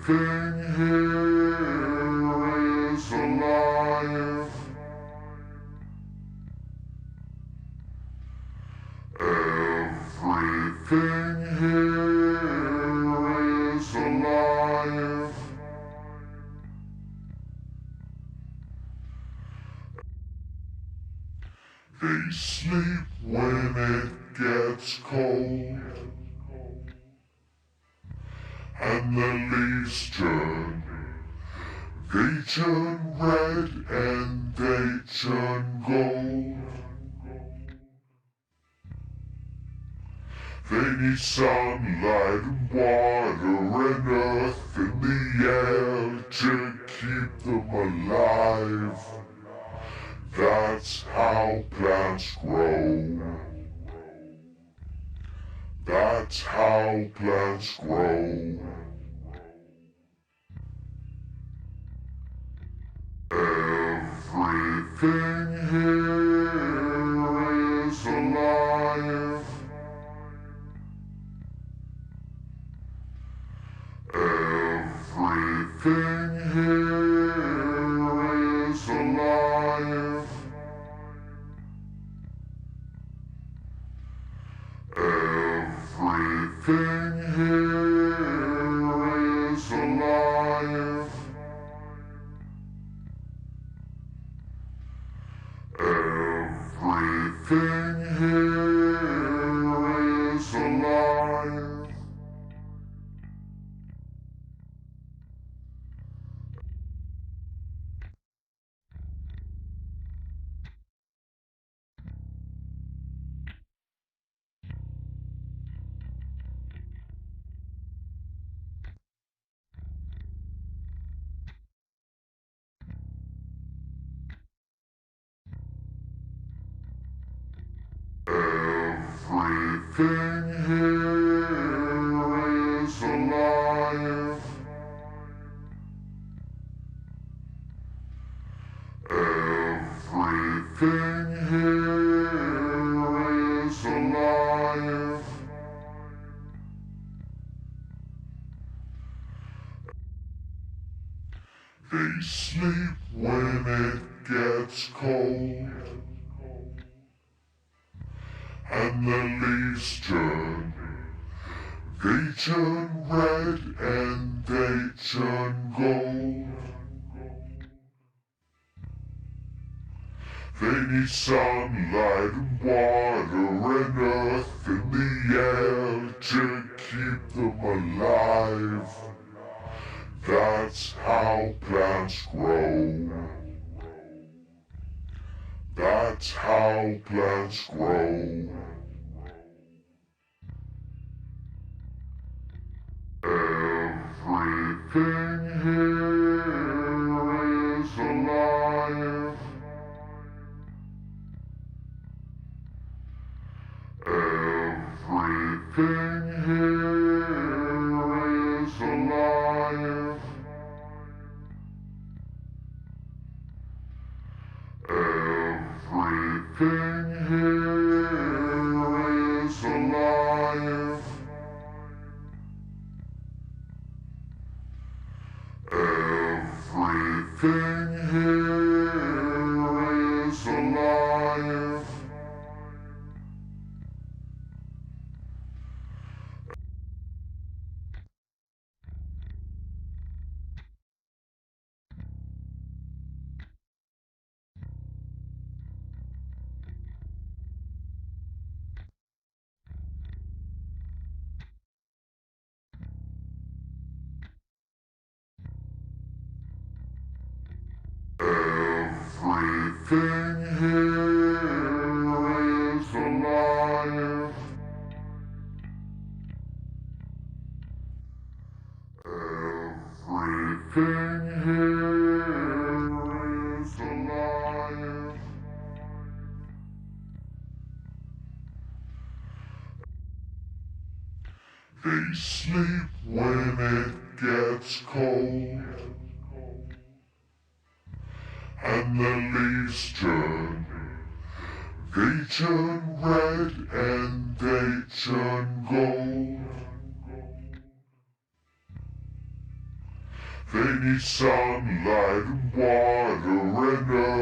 here is alive. Everything here is alive. They sleep when it gets cold, and the leaves turn. They turn red and they turn gold. They need sunlight and water and earth in the air to keep them alive. That's how plants grow. That's how plants grow. Everything here is alive. Everything here is alive. Everything here is alive. Everything here is alive. Everything here is alive. Everything here is alive. They sleep when it gets cold, and the leaves turn. They turn red and they turn gold. They need sunlight and water and earth in the air to keep them alive. That's how plants grow. That's how plants grow. Everything here is alive. Everything here is alive. Everything here is alive. Everything here is alive. Everything here is alive. Everything here is alive. They sleep when it gets cold, and the leaves turn. They turn red and they turn gold. They need sunlight and water and earth.